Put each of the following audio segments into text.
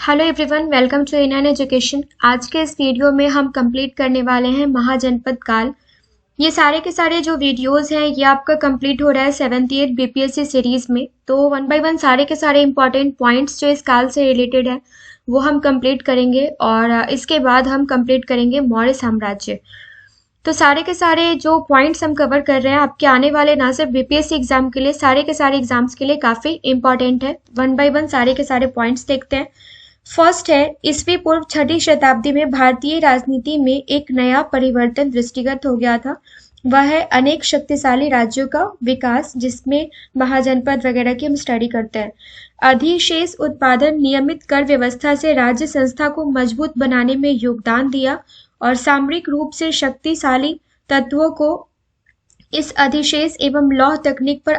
Hello everyone, welcome to in education. आज के इस वीडियो में हम कंप्लीट करने वाले हैं महाजनपद काल। ये सारे के सारे जो वीडियोस हैं ये आपका कंप्लीट हो रहा है 78 बीपीएससी सीरीज में। तो वन बाय वन सारे के सारे इंपॉर्टेंट पॉइंट्स जो इस काल से रिलेटेड है वो हम कंप्लीट करेंगे और इसके बाद हम कंप्लीट करेंगे मौर्य साम्राज्य। तो सारे के सारे जो पॉइंट्स हम कवर कर रहे हैं आपके आने वाले ना सिर्फ बीपीएससी एग्जाम के लिए, सारे के सारे एग्जाम्स के लिए काफी इंपॉर्टेंट है। वन बाय वन सारे के सारे पॉइंट्स देखते हैं। फर्स्ट है, ईस्वी पूर्व छठी शताब्दी में भारतीय राजनीति में एक नया परिवर्तन दृष्टिगत हो गया था। वह है अनेक शक्तिशाली राज्यों का विकास, जिसमें महाजनपद वगैरह की हम स्टडी करते हैं। अधिशेष उत्पादन नियमित कर व्यवस्था से राज्य संस्था को मजबूत बनाने में योगदान दिया और सामरिक रूप से शक्तिशाली तत्वों को इस अधिशेष एवं लौह तकनीक पर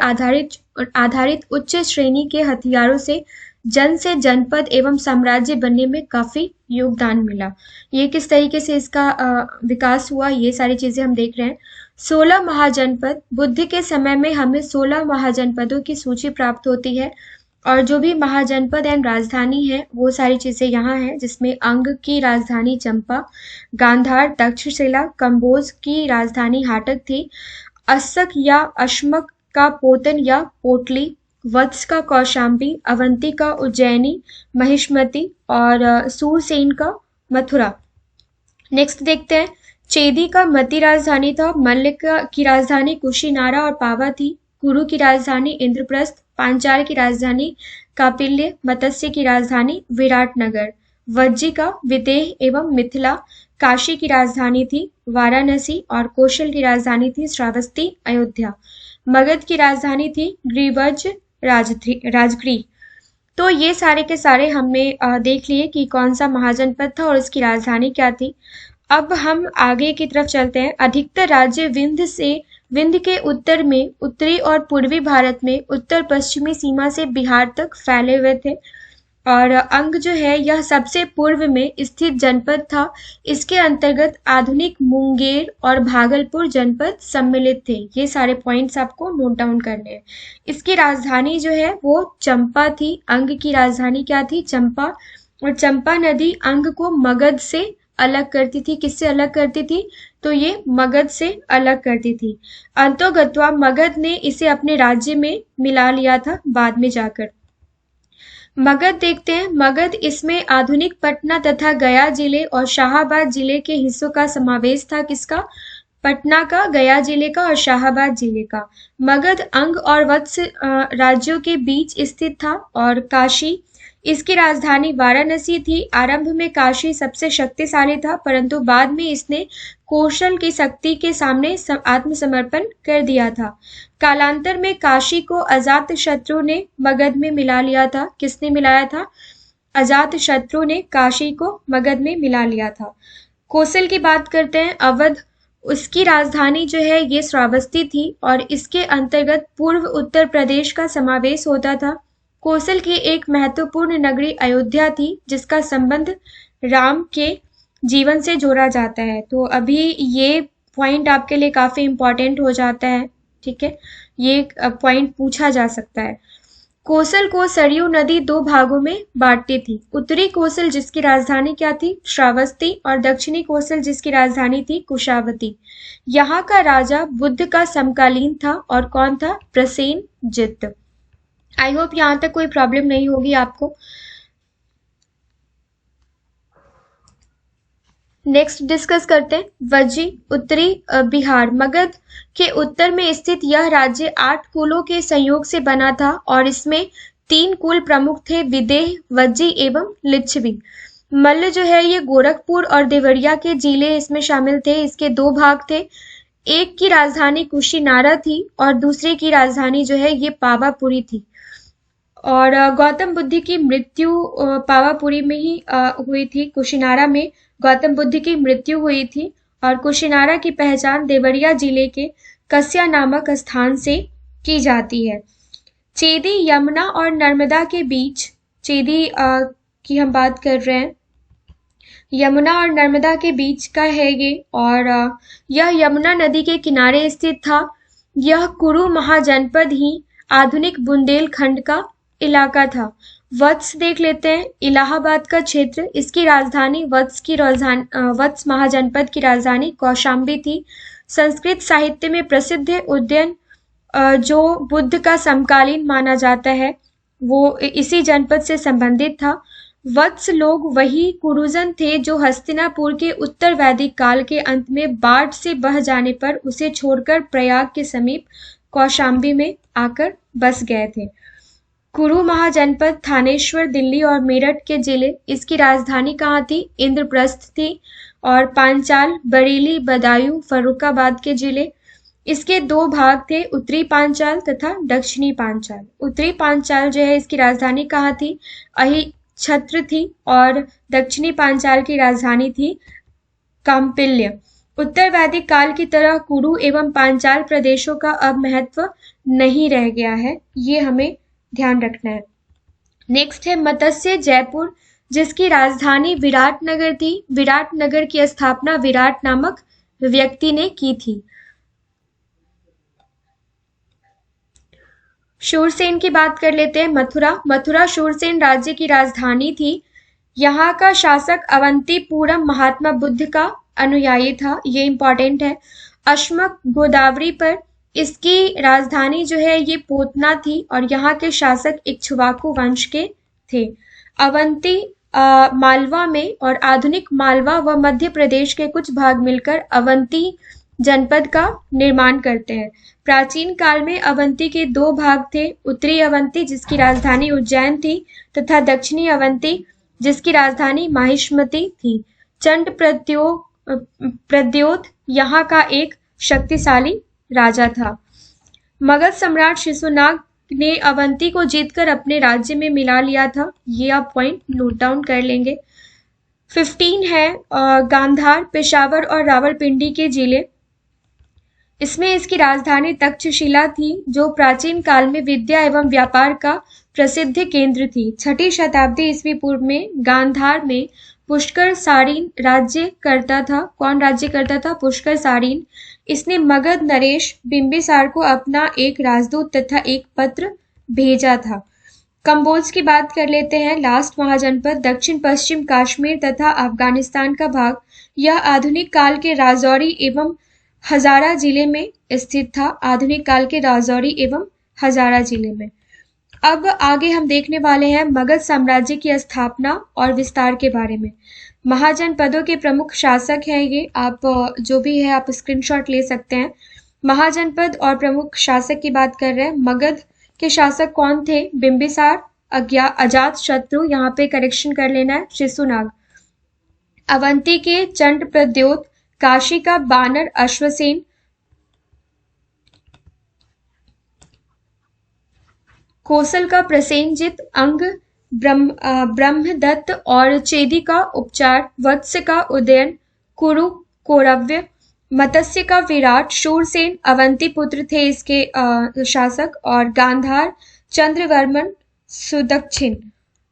आधारित उच्च श्रेणी के हथियारों से जनपद एवं साम्राज्य बनने में काफी योगदान मिला। ये किस तरीके से इसका विकास हुआ, ये सारी चीजें हम देख रहे हैं। 16 महाजनपद, बुद्ध के समय में हमें 16 महाजनपदों की सूची प्राप्त होती है और जो भी महाजनपद एंड राजधानी है वो सारी चीजें यहाँ है, जिसमें अंग की राजधानी चंपा, गांधार तक्षशिला, कंबोज की राजधानी हाटक थी, अस्सक या अश्मक का पोतन या पोटली, वत्स का कौशाम्बी, अवंती का उज्जैनी, महिष्मती और सूरसेन का मथुरा। नेक्स्ट देखते हैं, चेदी का मती राजधानी था, मल्लिक की राजधानी कुशीनारा और पावा थी, कुरु की राजधानी इंद्रप्रस्थ, पांचाल की राजधानी कापिल्य, मत्स्य की राजधानी विराटनगर, वज्जी का विदेह एवं मिथिला, काशी की राजधानी थी वाराणसी और कौशल की राजधानी थी श्रावस्ती अयोध्या, मगध की राजधानी थी ग्रीवज राजगृह। तो ये सारे के सारे हमने देख लिए कि कौन सा महाजनपद था और इसकी राजधानी क्या थी। अब हम आगे की तरफ चलते हैं। अधिकतर राज्य विंध्य के उत्तर में, उत्तरी और पूर्वी भारत में उत्तर पश्चिमी सीमा से बिहार तक फैले हुए थे और अंग जो है यह सबसे पूर्व में स्थित जनपद था। इसके अंतर्गत आधुनिक मुंगेर और भागलपुर जनपद सम्मिलित थे। ये सारे पॉइंट्स आपको नोट डाउन करने हैं। इसकी राजधानी जो है वो चंपा थी। अंग की राजधानी क्या थी? चंपा। और चंपा नदी अंग को मगध से अलग करती थी। किससे अलग करती थी? तो ये मगध से अलग करती थी। अंतोगत्वा मगध ने इसे अपने राज्य में मिला लिया था बाद में जाकर। मगध देखते हैं। मगध, इसमें आधुनिक पटना तथा गया जिले और शाहाबाद जिले के हिस्सों का समावेश था। किसका? पटना का, गया जिले का और शाहाबाद जिले का। मगध अंग और वत्स राज्यों के बीच स्थित था और काशी, इसकी राजधानी वाराणसी थी। आरंभ में काशी सबसे शक्तिशाली था, परंतु बाद में इसने कौशल की शक्ति के सामने आत्मसमर्पण कर दिया था। कालांतर में काशी को अजातशत्रु ने मगध में मिला लिया था। किसने मिलाया था? अजातशत्रु ने काशी को मगध में मिला लिया था। कौशल की बात करते हैं। अवध, उसकी राजधानी जो है ये श्रावस्ती थी और इसके अंतर्गत पूर्व उत्तर प्रदेश का समावेश होता था। कौशल की एक महत्वपूर्ण नगरी अयोध्या थी, जिसका संबंध राम के जीवन से जोड़ा जाता है। तो अभी ये पॉइंट आपके लिए काफी इंपॉर्टेंट हो जाता है। ठीक है, ये पॉइंट पूछा जा सकता है। कौशल को सरयू नदी दो भागों में बांटती थी। उत्तरी कौशल, जिसकी राजधानी क्या थी? श्रावस्ती, और दक्षिणी कौशल, जिसकी राजधानी थी कुशावती। यहाँ का राजा बुद्ध का समकालीन था और कौन था? प्रसेनजित। आई होप यहाँ तक कोई प्रॉब्लम नहीं होगी आपको। नेक्स्ट डिस्कस करते हैं वज्जी, उत्तरी बिहार। मगध के उत्तर में स्थित यह राज्य 8 कुलों के संयोग से बना था और इसमें 3 कुल प्रमुख थे, विदेह, वज्जी एवं लिच्छवी। मल्ल जो है ये गोरखपुर और देवरिया के जिले इसमें शामिल थे। इसके 2 भाग थे। एक की राजधानी कुशीनारा थी और दूसरे की राजधानी जो है ये पावापुरी थी। और गौतम बुद्ध की मृत्यु पावापुरी में ही हुई थी। कुशीनारा में गौतम बुद्ध की मृत्यु हुई थी और कुशीनारा की पहचान देवरिया जिले के कस्या नामक स्थान से की जाती है। चेदी यमुना और नर्मदा के बीच, चेदी की हम बात कर रहे हैं, यमुना और नर्मदा के बीच का है ये और यह यमुना नदी के किनारे स्थित था। यह कुरु महाजनपद ही आधुनिक बुंदेलखंड का इलाका था। वत्स देख लेते हैं, इलाहाबाद का क्षेत्र, इसकी राजधानी वत्स महाजनपद की राजधानी कौशाम्बी थी। संस्कृत साहित्य में प्रसिद्ध है उज्जैन, जो बुद्ध का समकालीन माना जाता है, वो इसी जनपद से संबंधित था। वत्स लोग वही कुरुजन थे जो हस्तिनापुर के उत्तर वैदिक काल के अंत में बाढ़ से बह जाने पर उसे छोड़कर प्रयाग के समीप कौशाम्बी में आकर बस गए थे। कुरु महाजनपद थानेश्वर, दिल्ली और मेरठ के जिले, इसकी राजधानी कहाँ थी? इंद्रप्रस्थ थी। और पांचाल, बरेली, बदायूं, फर्रुखाबाद के जिले, इसके दो भाग थे, उत्तरी पांचाल तथा दक्षिणी पांचाल। उत्तरी पांचाल जो है इसकी राजधानी कहाँ थी? अहिच्छत्र थी। और दक्षिणी पांचाल की राजधानी थी काम्पिल्य। उत्तर वैदिक काल की तरह कुरु एवं पांचाल प्रदेशों का अब महत्व नहीं रह गया है, ये हमें ध्यान रखना है। नेक्स्ट है मत्स्य, जयपुर, जिसकी राजधानी विराटनगर थी। विराटनगर की स्थापना विराट नामक व्यक्ति ने की थी। शूरसेन की बात कर लेते हैं। मथुरा शूरसेन राज्य की राजधानी थी। यहाँ का शासक अवंतीपुरम महात्मा बुद्ध का अनुयायी था, ये इंपॉर्टेंट है। अश्मक, गोदावरी पर, इसकी राजधानी जो है ये पोतना थी और यहाँ के शासक इक्ष्वाकु वंश के थे। अवंती मालवा में और आधुनिक मालवा व मध्य प्रदेश के कुछ भाग मिलकर अवंती जनपद का निर्माण करते हैं। प्राचीन काल में अवंती के दो भाग थे, उत्तरी अवंती जिसकी राजधानी उज्जैन थी तथा दक्षिणी अवंती जिसकी राजधानी माहिष्मति थी। चंड प्रद्योत यहाँ का एक शक्तिशाली राजा था। मगध सम्राट शिशुनाग ने अवंती को जीतकर अपने राज्य में मिला लिया था, ये आप पॉइंट नोट डाउन कर लेंगे। 15 है गांधार, पेशावर और रावलपिंडी के जिले, इसमें इसकी राजधानी तक्षशिला थी जो प्राचीन काल में विद्या एवं व्यापार का प्रसिद्ध केंद्र थी। 6ठी शताब्दी ईस्वी पूर्व में गांधार में पुष्कर सारीन राज्य करता था। कौन राज्य करता था? पुष्कर सारीन। इसने मगध नरेश बिंबिसार को अपना एक राजदूत तथा एक पत्र भेजा था। कंबोज की बात कर लेते हैं। लास्ट महाजनपद, दक्षिण पश्चिम कश्मीर तथा अफगानिस्तान का भाग, यह आधुनिक काल के राजौरी एवं हजारा जिले में स्थित था। आधुनिक काल के राजौरी एवं हजारा जिले में। अब आगे हम देखने वाले हैं मगध साम्राज्य की स्थापना और विस्तार के बारे में। महाजनपदों के प्रमुख शासक हैं ये, आप जो भी है आप स्क्रीनशॉट ले सकते हैं। महाजनपद और प्रमुख शासक की बात कर रहे हैं। मगध के शासक कौन थे? बिंबिसार, अजात शत्रु, यहाँ पे करेक्शन कर लेना है, शिशुनाग। अवंती के चंड प्रद्योत, काशी का बानर अश्वसेन, कोसल का प्रसेनजित, अंग ब्रह्मदत्त और चेदी का उपचार, वत्स का उदयन, कुरु कौरव्य, मत्स्य का विराट, शूरसेन अवंती पुत्र थे इसके शासक, और गांधार चंद्रवर्मन सुदक्षिण।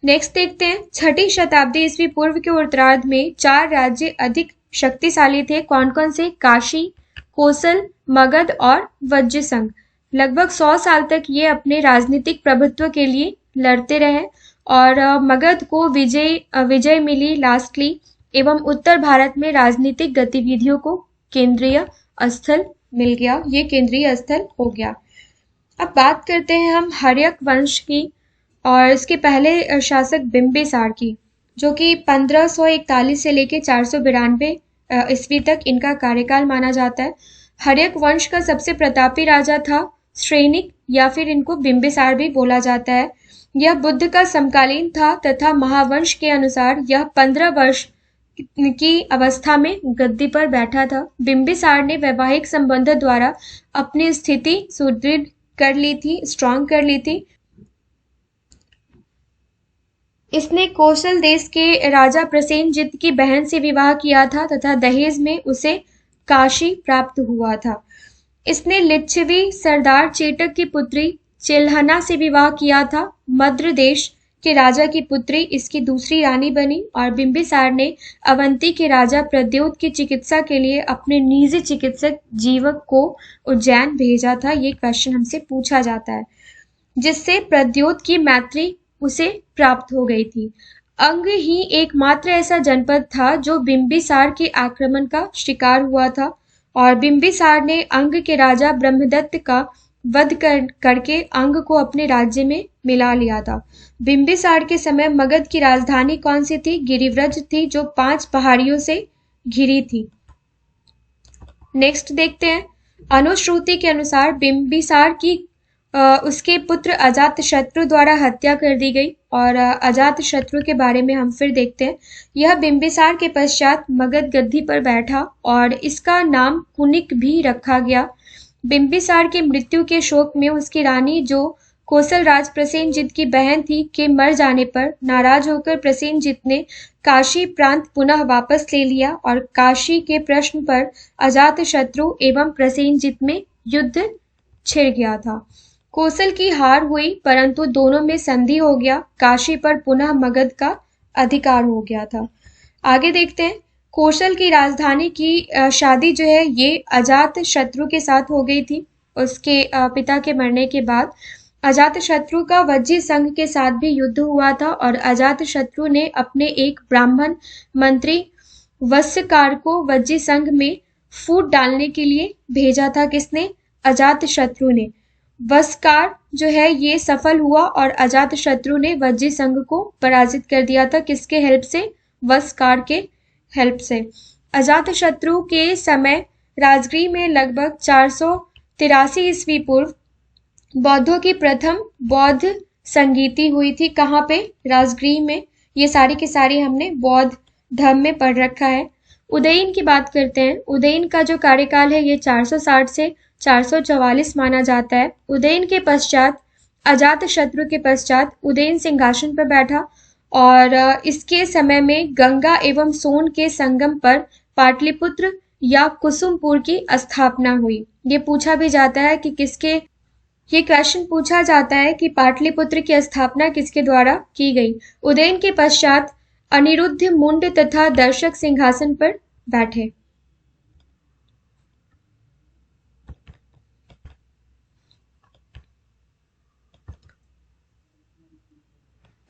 नेक्स्ट देखते हैं 6ठी शताब्दी ईस्वी पूर्व के उत्तरार्ध में 4 राज्य अधिक शक्तिशाली थे। कौन कौन से? काशी, कोसल, मगध और वज्रसंघ। लगभग 100 साल तक ये अपने राजनीतिक प्रभुत्व के लिए लड़ते रहे और मगध को विजय मिली लास्टली, एवं उत्तर भारत में राजनीतिक गतिविधियों को केंद्रीय स्थल मिल गया, ये केंद्रीय स्थल हो गया। अब बात करते हैं हम हर्यक वंश की और इसके पहले शासक बिंबिसार की, जो कि 1541 से लेकर 492 ईस्वी तक इनका कार्यकाल माना जाता है। हर्यक वंश का सबसे प्रतापी राजा था श्रेनिक, या फिर इनको बिंबिसार भी बोला जाता है। यह बुद्ध का समकालीन था तथा महावंश के अनुसार यह 15 वर्ष की अवस्था में गद्दी पर बैठा था। बिंबिसार ने वैवाहिक संबंधों द्वारा अपनी स्थिति सुदृढ़ कर ली थी, स्ट्रॉन्ग कर ली थी। इसने कोसल देश के राजा प्रसेनजित की बहन से विवाह किया था तथा दहेज में उसे काशी प्राप्त हुआ था। इसने लिच्छवी सरदार चेटक की पुत्री चिल्हना से विवाह किया था। मद्र देश के राजा की पुत्री इसकी दूसरी रानी बनी और बिंबिसार ने अवंती के राजा प्रद्योत की चिकित्सा के लिए अपने निजी चिकित्सक जीवक को उज्जैन भेजा था। ये क्वेश्चन हमसे पूछा जाता है। जिससे प्रद्योत की मैत्री उसे प्राप्त हो गई थी। अंग ही एकमात्र ऐसा जनपद था जो बिंबिसार के आक्रमण का शिकार हुआ था और बिंबिसार ने अंग के राजा ब्रह्मदत्त का वध करके अंग को अपने राज्य में मिला लिया था। बिंबिसार के समय मगध की राजधानी कौन सी थी? गिरिव्रज थी, जो 5 पहाड़ियों से घिरी थी। नेक्स्ट देखते हैं। अनुश्रुति के अनुसार बिंबिसार की उसके पुत्र अजातशत्रु द्वारा हत्या कर दी गई और अजातशत्रु के बारे में हम फिर देखते हैं। यह बिंबिसार के पश्चात मगध गद्दी पर बैठा और इसका नाम कुनिक भी रखा गया। बिंबिसार की मृत्यु के शोक में उसकी रानी, जो कौशल राज प्रसेनजित की बहन थी, के मर जाने पर नाराज होकर प्रसेनजित ने काशी प्रांत पुनः वापस ले लिया और काशी के प्रश्न पर अजातशत्रु एवं प्रसेनजित में युद्ध छिड़ गया था। कौशल की हार हुई, परंतु दोनों में संधि हो गया। काशी पर पुनः मगध का अधिकार हो गया था। आगे देखते हैं। कौशल की राजधानी की शादी जो है ये अजातशत्रु के साथ हो गई थी। उसके पिता के मरने के बाद अजातशत्रु का वज्जी संघ के साथ भी युद्ध हुआ था और अजातशत्रु ने अपने एक ब्राह्मण मंत्री वस्यकार को वज्जी संघ में फूट डालने के लिए भेजा था। किसने? अजातशत्रु ने। वस्यकार जो है ये सफल हुआ और अजातशत्रु ने वज्जी संघ को पराजित कर दिया था। किसके हेल्प से? वस्यकार के हेल्प से। अजातशत्रु के समय राजगृह में लगभग 483 ईस्वी पूर्व बौद्धों की प्रथम बौद्ध संगीति हुई थी। कहाँ पे? राजगृह में। ये सारी की सारी हमने बौद्ध धर्म में पढ़ रखा है। उदयन की बात करते हैं। उदयन का जो कार्यकाल है ये 460 से 444 माना जाता है। उदयन के पश्चात अजातशत्रु के पश्चात उदयन सिंहासन पर बैठा और इसके समय में गंगा एवं सोन के संगम पर पाटलिपुत्र या कुसुमपुर की स्थापना हुई। ये पूछा भी जाता है कि किसके ये क्वेश्चन पूछा जाता है कि पाटलिपुत्र की स्थापना किसके द्वारा की गई। उदयन के पश्चात अनिरुद्ध मुंड तथा दर्शक सिंहासन पर बैठे।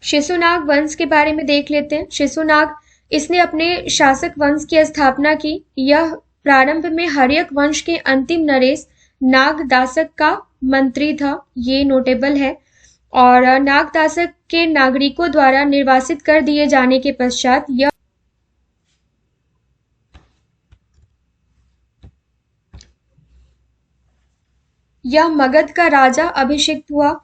शिशुनाग वंश के बारे में देख लेते हैं। शिशुनाग इसने अपने शासक वंश की स्थापना की। यह प्रारंभ में हर्यक वंश के अंतिम नरेश नागदासक का मंत्री था। ये नोटेबल है। और नागदासक के नागरिकों द्वारा निर्वासित कर दिए जाने के पश्चात यह मगध का राजा अभिषिक्त हुआ।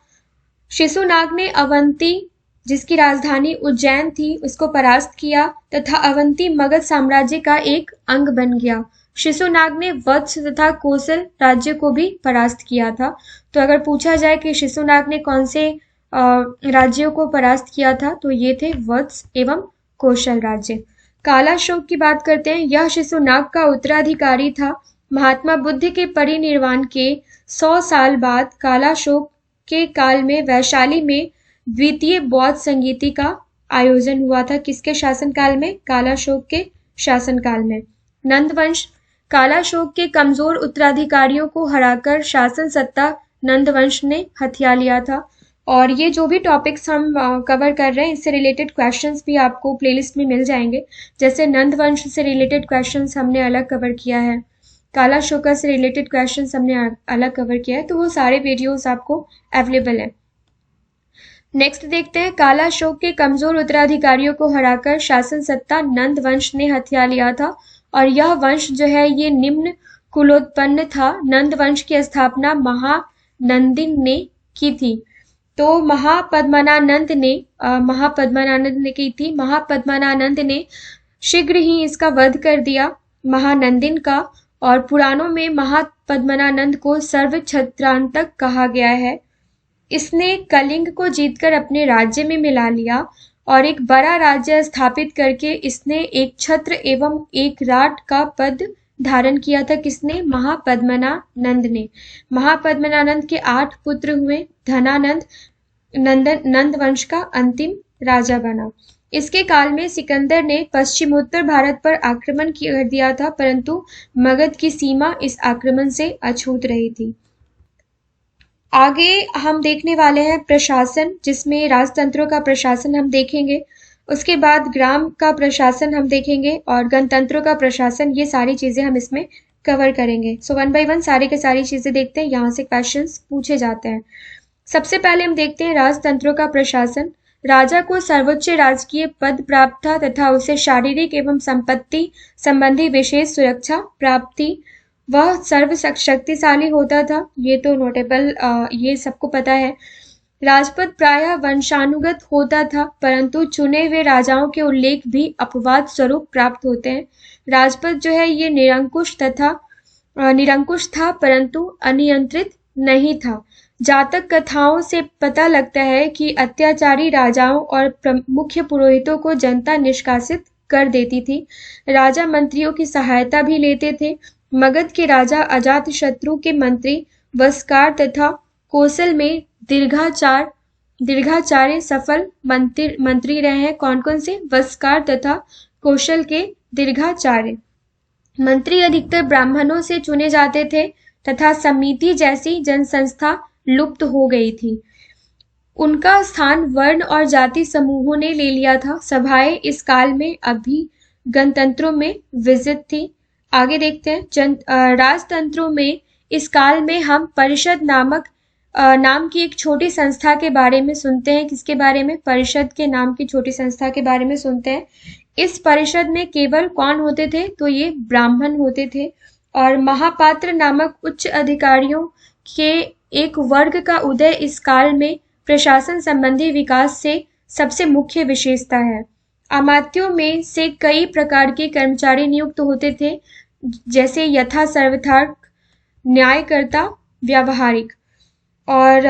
शिशुनाग ने अवंती, जिसकी राजधानी उज्जैन थी, उसको परास्त किया तथा अवंती मगध साम्राज्य का एक अंग बन गया। शिशुनाग ने वत्स तथा कौशल राज्य को भी परास्त किया था। तो अगर पूछा जाए कि शिशुनाग ने कौन से राज्यों को परास्त किया था, तो ये थे वत्स एवं कौशल राज्य। कालाशोक की बात करते हैं। यह शिशुनाग का उत्तराधिकारी था। महात्मा बुद्ध के परिनिर्वाण के 100 साल बाद कालाशोक के काल में वैशाली में द्वितीय बौद्ध संगीति का आयोजन हुआ था। किसके शासनकाल में? कालाशोक के शासनकाल में। नंदवंश कालाशोक के कमजोर उत्तराधिकारियों को हराकर शासन सत्ता नंदवंश ने हथिया लिया था। और ये जो भी टॉपिक्स हम कवर कर रहे हैं इससे रिलेटेड क्वेश्चंस भी आपको प्लेलिस्ट में मिल जाएंगे। जैसे नंदवंश से रिलेटेड क्वेश्चंस हमने अलग कवर किया है, कालाशोका से रिलेटेड क्वेश्चंस हमने अलग कवर किया है, तो वो सारे वीडियोस आपको अवेलेबल है। नेक्स्ट देखते हैं। कालाशोक के कमजोर उत्तराधिकारियों को हराकर शासन सत्ता नंदवंश ने हथिया लिया था और यह वंश जो है ये निम्न कुलोत्पन्न था। नंदवंश की स्थापना महानंदिन ने की थी। तो महापद्मनानंद ने की थी। महापद्मनानंद ने शीघ्र ही इसका वध कर दिया महानंदिन का। और पुराणों में महापद्मनानंद को सर्वछत्रांतक कहा गया है। इसने कलिंग को जीतकर अपने राज्य में मिला लिया और एक बड़ा राज्य स्थापित करके इसने एक छत्र एवं एक राट का पद धारण किया था। किसने? महापद्मनानंद ने। महापद्मनानंद के 8 पुत्र हुए। धनानंद नंद वंश का अंतिम राजा बना। इसके काल में सिकंदर ने पश्चिमोत्तर भारत पर आक्रमण कर दिया था, परंतु मगध की सीमा इस आक्रमण से अछूत रही थी। आगे हम देखने वाले हैं प्रशासन, जिसमें राजतंत्रों का प्रशासन हम देखेंगे। उसके बाद ग्राम का प्रशासन हम देखेंगे और गणतंत्रों का प्रशासन, ये सारी चीजें हम इसमें कवर करेंगे। सो वन बाय वन सारी के सारी चीजें देखते हैं, यहाँ से क्वेश्चंस पूछे जाते हैं। सबसे पहले हम देखते हैं राजतंत्रों का प्रशासन। राजा को सर्वोच्च राजकीय पद प्राप्त था तथा उसे शारीरिक एवं संपत्ति संबंधी विशेष सुरक्षा प्राप्त थी। वह सर्व शक्तिशाली होता था, ये तो नोटेबल, ये सबको पता है। राजपद प्रायः वंशानुगत होता था, परंतु चुने हुए राजाओं के उल्लेख भी अपवाद स्वरूप प्राप्त होते हैं। राजपद जो है ये निरंकुश था परंतु अनियंत्रित नहीं था। जातक कथाओं से पता लगता है कि अत्याचारी राजाओं और मुख्य पुरोहितों को जनता निष्कासित कर देती थी। राजा मंत्रियों की सहायता भी लेते थे। मगध के राजा अजातशत्रु के मंत्री वस्कार तथा कौशल में दीर्घाचार्य सफल मंत्री रहे हैं। कौन कौन से? वस्कार तथा कौशल के दीर्घाचार्य मंत्री अधिकतर ब्राह्मणों से चुने जाते थे तथा समिति जैसी जनसंस्था लुप्त हो गई थी। उनका स्थान वर्ण और जाति समूहों ने ले लिया था। सभाएं इस काल में अभी गणतंत्रों में विजित थी। आगे देखते हैं राजतंत्रों में इस काल में हम परिषद नाम की एक छोटी संस्था के बारे में सुनते हैं। किसके बारे में? परिषद के नाम की छोटी संस्था के बारे में सुनते हैं। इस परिषद में केवल कौन होते थे? तो ये ब्राह्मण होते थे। और महापात्र नामक उच्च अधिकारियों के एक वर्ग का उदय इस काल में प्रशासन संबंधी विकास से सबसे मुख्य विशेषता है। अमात्यों में से कई प्रकार के कर्मचारी नियुक्त होते थे, जैसे यथा सर्वथार्क, न्यायकर्ता, व्यावहारिक। और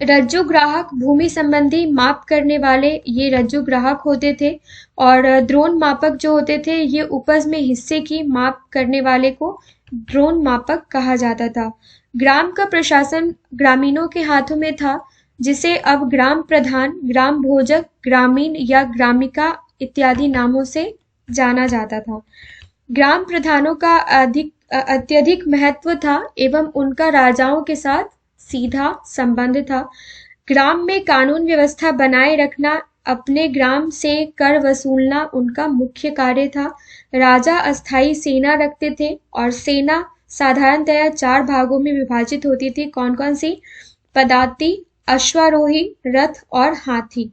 रज्जुग्राहक भूमि संबंधी माप करने वाले, ये रज्जुग्राहक होते थे। और द्रोण मापक जो होते थे, ये उपज में हिस्से की माप करने वाले को द्रोण मापक कहा जाता था। ग्राम का प्रशासन ग्रामीणों के हाथों में था, जिसे अब ग्राम प्रधान, ग्राम भोजक, ग्रामीण या ग्रामिका इत्यादि नामों से जाना जाता था। ग्राम प्रधानों का अत्यधिक महत्व था एवं उनका राजाओं के साथ सीधा संबंध था। ग्राम में कानून व्यवस्था बनाए रखना, अपने ग्राम से कर वसूलना उनका मुख्य कार्य था। राजा अस्थायी सेना रखते थे और सेना साधारणतया 4 भागों में विभाजित होती थी। कौन कौन सी? पदाति, अश्वारोही, रथ और हाथी।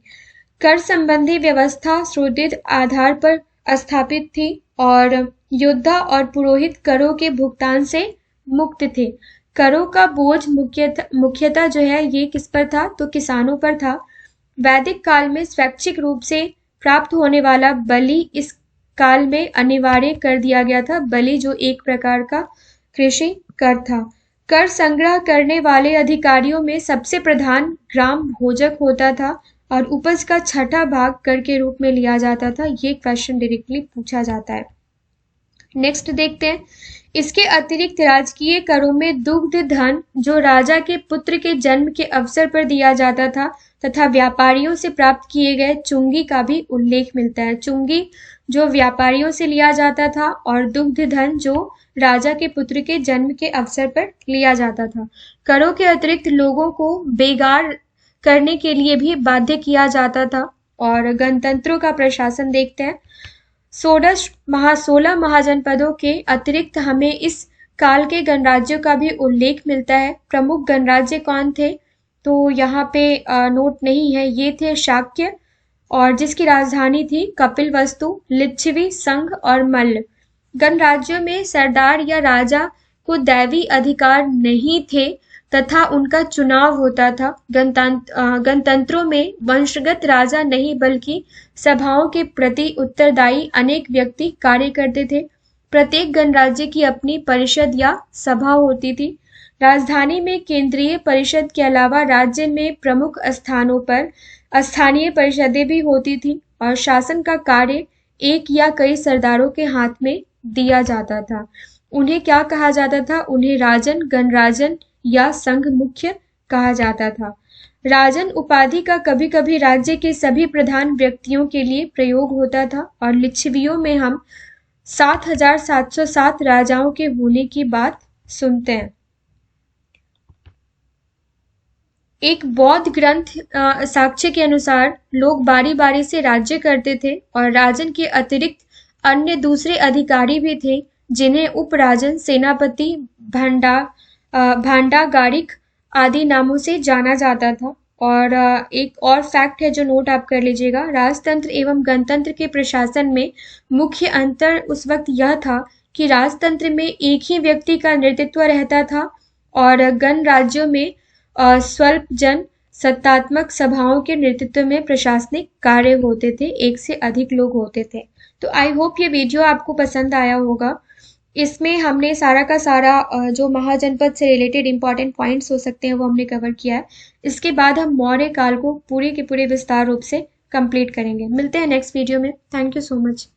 कर संबंधी व्यवस्था सुदृढ़ आधार पर स्थापित थी और योद्धा और पुरोहित करों के भुगतान से मुक्त थे। करों का बोझ मुख्यतः जो है ये किस पर था? तो किसानों पर था। वैदिक काल में स्वैच्छिक रूप से प्राप्त होने वाला बलि इस काल में अनिवार्य कर दिया गया था। बलि जो एक प्रकार का कृषि कर था। कर संग्रह करने वाले अधिकारियों में सबसे प्रधान ग्राम भोजक होता था और उपज का 6ठा भाग कर के रूप में लिया जाता था। ये क्वेश्चन डायरेक्टली पूछा जाता है। नेक्स्ट देखते हैं। इसके अतिरिक्त राजकीय करों में दुग्ध धन जो राजा के पुत्र के जन्म के अवसर पर दिया जाता था तथा व्यापारियों से प्राप्त किए गए चुंगी का भी उल्लेख मिलता है। चुंगी जो व्यापारियों से लिया जाता था और दुग्ध धन जो राजा के पुत्र के जन्म के अवसर पर लिया जाता था। करों के अतिरिक्त लोगों को बेगार करने के लिए भी बाध्य किया जाता था। और गणतंत्रों का प्रशासन देखते हैं। 16 महाजनपदों के अतिरिक्त हमें इस काल के गणराज्यों का भी उल्लेख मिलता है। प्रमुख गणराज्य कौन थे? तो यहाँ पे नोट नहीं है। ये थे शाक्य, और जिसकी राजधानी थी कपिलवस्तु, लिच्छवी, संघ और मल्ल। गणराज्यों में सरदार या राजा को दैवी अधिकार नहीं थे तथा उनका चुनाव होता था। गणतंत्रों में वंशगत राजा नहीं बल्कि सभाओं के प्रति उत्तरदायी अनेक व्यक्ति कार्य करते थे। प्रत्येक गणराज्य की अपनी परिषद या सभा होती थी। राजधानी में केंद्रीय परिषद के अलावा राज्य में प्रमुख स्थानों पर स्थानीय परिषदें भी होती थी और शासन का कार्य एक या कई सरदारों के हाथ में दिया जाता था। उन्हें क्या कहा जाता था? उन्हें राजन, गणराजन या संघ मुख्य कहा जाता था। राजन उपाधि का कभी कभी राज्य के सभी प्रधान व्यक्तियों के लिए प्रयोग होता था। और लिच्छवियों में हम 7,707 राजाओं के होने की बात सुनते हैं। एक बौद्ध ग्रंथ साक्ष्य के अनुसार लोग बारी बारी से राज्य करते थे और राजन के अतिरिक्त अन्य दूसरे अधिकारी भी थे जिन्हें उपराजन, सेनापति, भांडागारिक आदि नामों से जाना जाता था। और एक और फैक्ट है जो नोट आप कर लीजिएगा, राजतंत्र एवं गणतंत्र के प्रशासन में मुख्य अंतर उस वक्त यह था कि राजतंत्र में एक ही व्यक्ति का नेतृत्व रहता था और गण राज्यों में स्वल्प जन सत्तात्मक सभाओं के नेतृत्व में प्रशासनिक कार्य होते थे, एक से अधिक लोग होते थे। तो आई होप ये वीडियो आपको पसंद आया होगा। इसमें हमने सारा का सारा जो महाजनपद से रिलेटेड इंपॉर्टेंट पॉइंट्स हो सकते हैं वो हमने कवर किया है। इसके बाद हम मौर्य काल को पूरे के पूरे विस्तार रूप से कंप्लीट करेंगे। मिलते हैं नेक्स्ट वीडियो में। Thank you so much.